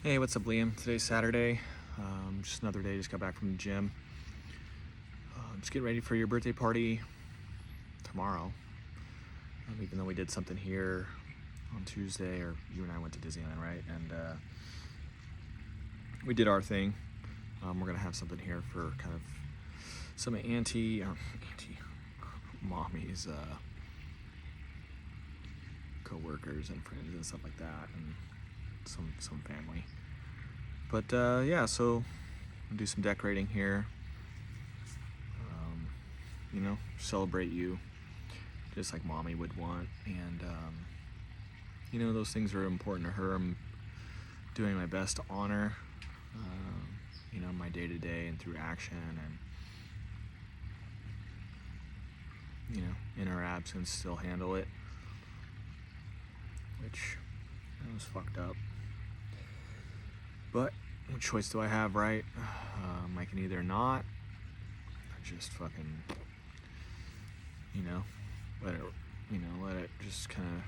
Hey, what's up, Liam? Today's Saturday. Just another day. Just got back from the gym. Just getting ready for your birthday party tomorrow. Even though we did something here on Tuesday, or you and I went to Disneyland, right? And we did our thing. We're gonna have something here for kind of some mommy's co-workers and friends and stuff like that, and some family. But yeah, so I'll do some decorating here. Celebrate you, just like mommy would want. And those things are important to her. I'm doing my best to honor, my day-to-day and through action, and in her absence, still handle it, which was fucked up. But what choice do I have, right? I can either not, or just fucking, let it just kind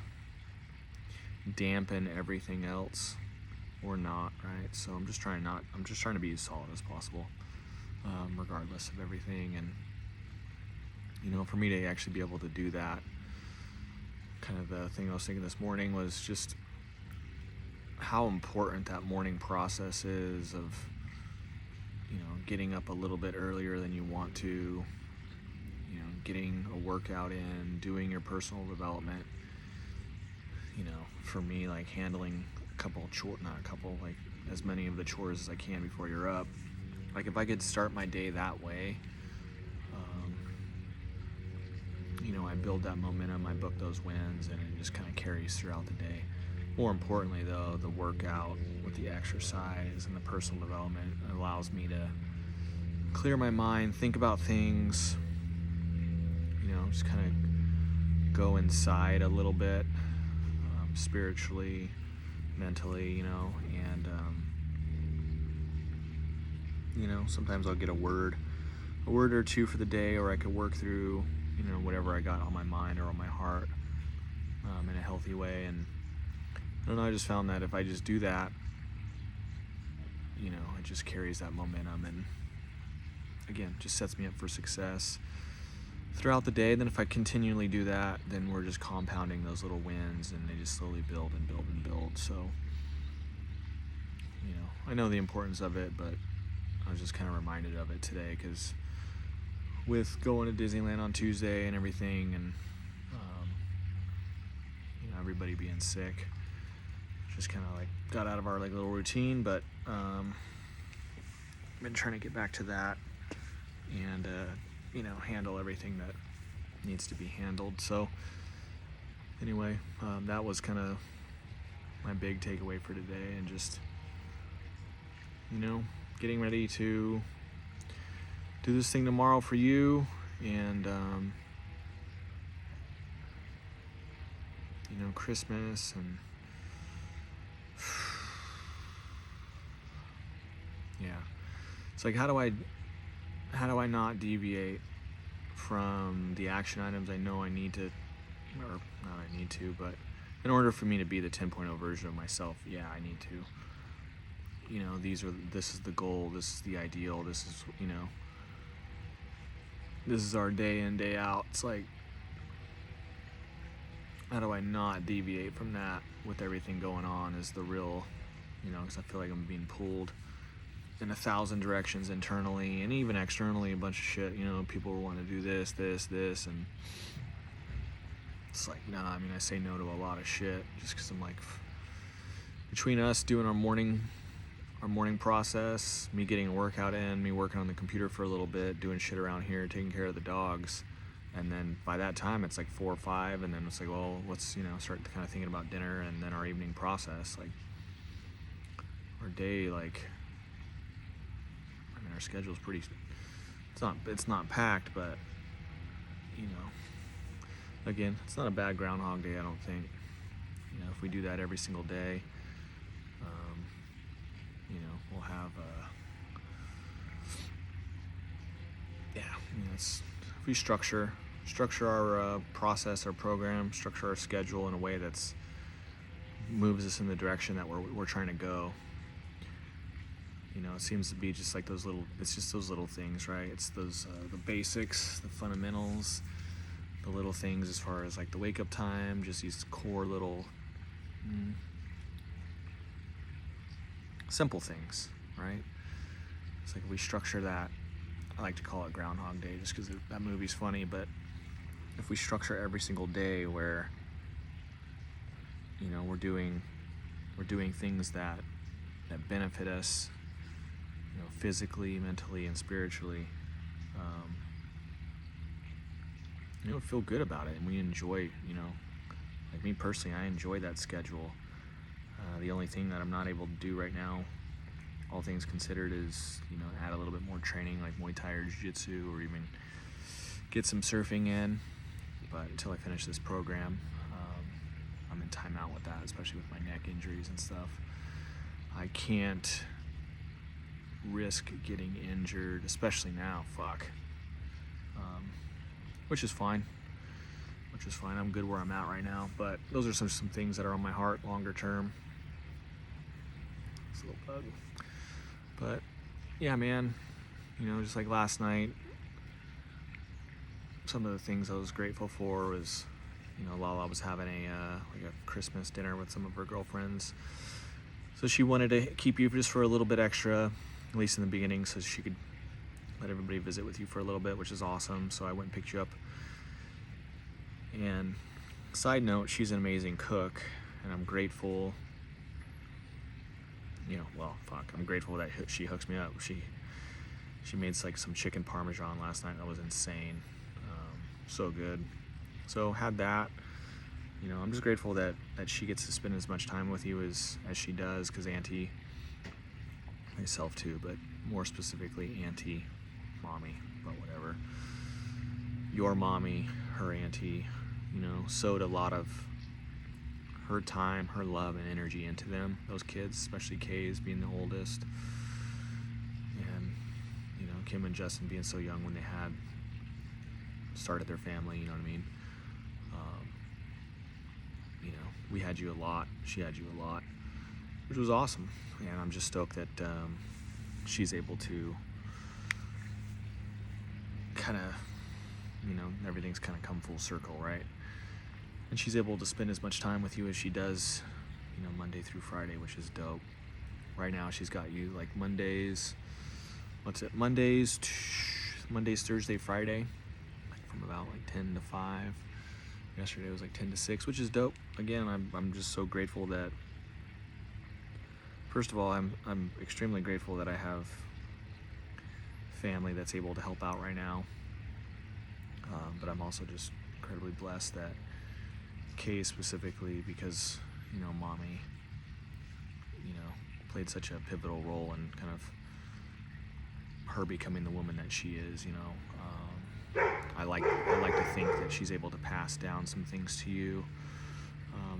of dampen everything else, or not, right? So I'm just trying to be as solid as possible, regardless of everything. And for me to actually be able to do that, kind of the thing I was thinking this morning was just how important that morning process is of getting up a little bit earlier than you want to, getting a workout in, doing your personal development. For me, like handling like as many of the chores as I can before you're up. Like if I could start my day that way, I build that momentum, I book those wins, and it just kind of carries throughout the day. More importantly, though, the workout with the exercise and the personal development allows me to clear my mind, think about things, just kind of go inside a little bit, spiritually, mentally, and sometimes I'll get a word or two for the day, or I could work through, whatever I got on my mind or on my heart, in a healthy way. And I don't know, I just found that if I just do that, it just carries that momentum, and again, just sets me up for success throughout the day. Then if I continually do that, then we're just compounding those little wins, and they just slowly build and build and build. So, I know the importance of it, but I was just kind of reminded of it today, because with going to Disneyland on Tuesday and everything, and everybody being sick, just kind of like got out of our like little routine. But been trying to get back to that, and handle everything that needs to be handled. So anyway, that was kind of my big takeaway for today, and just getting ready to do this thing tomorrow for you, and Christmas, and yeah, it's like how do I not deviate from the action items I know I need to, or not I need to, but in order for me to be the 10.0 version of myself, yeah, I need to. This is the goal, this is the ideal, this is our day in, day out. It's like, how do I not deviate from that with everything going on is the real, because I feel like I'm being pulled in 1,000 directions internally and even externally, a bunch of shit. People want to do this, and it's like, nah, I say no to a lot of shit just because I'm like, between us doing our morning process, me getting a workout in, me working on the computer for a little bit, doing shit around here, taking care of the dogs, and then by that time it's like 4 or 5, and then it's like, well, let's start kind of thinking about dinner, and then our evening process. Like our day, like our schedule's pretty, it's not packed, but again, it's not a bad Groundhog Day, I don't think. If we do that every single day, we'll have if we structure our process, our program, structure our schedule in a way that's moves us in the direction that we're trying to go, You know, it seems to be just like it's just those little things, right? It's those, the basics, the fundamentals, the little things as far as like the wake up time, just these core little, simple things, right? It's like we structure that. I like to call it Groundhog Day just because that movie's funny, but if we structure every single day where, you know, we're doing things that benefit us, you know, physically, mentally, and spiritually, you know, feel good about it, and we enjoy, you know, like me personally, I enjoy that schedule. The only thing that I'm not able to do right now, all things considered, is, you know, add a little bit more training like Muay Thai or Jiu-Jitsu, or even get some surfing in. But until I finish this program, I'm in timeout with that, especially with my neck injuries and stuff. I can't risk getting injured, especially now. Which is fine. I'm good where I'm at right now. But those are some things that are on my heart longer term. This little bug. But yeah, man, you know, just like last night, some of the things I was grateful for was, you know, Lala was having like a Christmas dinner with some of her girlfriends. So she wanted to keep you just for a little bit extra, at least in the beginning, so she could let everybody visit with you for a little bit, which is awesome. So I went and picked you up. And side note, she's an amazing cook, and I'm grateful. You know, well, I'm grateful that she hooks me up. She made like some chicken parmesan last night. That was insane. So good. So had that. You know, I'm just grateful that she gets to spend as much time with you as she does, because Auntie, myself too, but more specifically Auntie, Mommy, but whatever. Your mommy, her auntie, you know, sewed a lot of her time, her love, and energy into them, those kids, especially Kay's being the oldest. And, you know, Kim and Justin being so young when they had started their family, you know what I mean? You know, we had you a lot, she had you a lot, which was awesome. And I'm just stoked that she's able to kind of, you know, everything's kind of come full circle, right? And she's able to spend as much time with you as she does, you know, Monday through Friday, which is dope. Right now she's got you like Mondays, Thursday, Friday, like from about like 10 to 5. Yesterday was like 10 to 6, which is dope. Again, I'm just so grateful that, first of all, I'm extremely grateful that I have family that's able to help out right now. But I'm also just incredibly blessed that Kay specifically, because, you know, Mommy, you know, played such a pivotal role in kind of her becoming the woman that she is, you know. I like to think that she's able to pass down some things to you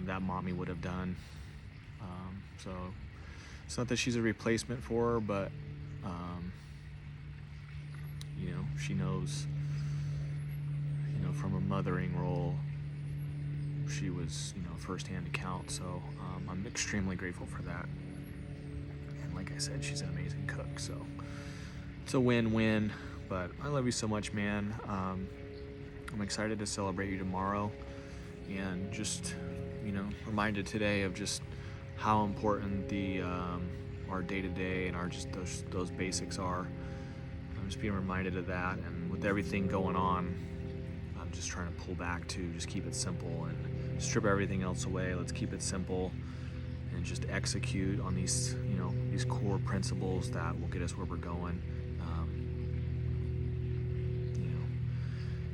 that Mommy would have done. So it's not that she's a replacement for her, but you know, she knows, you know, from a mothering role, she was, you know, first-hand account. So I'm extremely grateful for that. And like I said, she's an amazing cook, so it's a win-win. But I love you so much, man. I'm excited to celebrate you tomorrow, and just, you know, reminded today of just how important the our day-to-day and our just those basics are. I'm just being reminded of that, and with everything going on, I'm just trying to pull back to just keep it simple and strip everything else away. Let's keep it simple and just execute on these, you know, these core principles that will get us where we're going.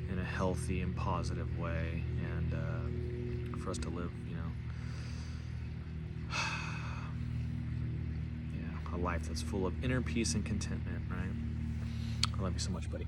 In a healthy and positive way, and for us to live, you know, yeah, a life that's full of inner peace and contentment, right? I love you so much, buddy.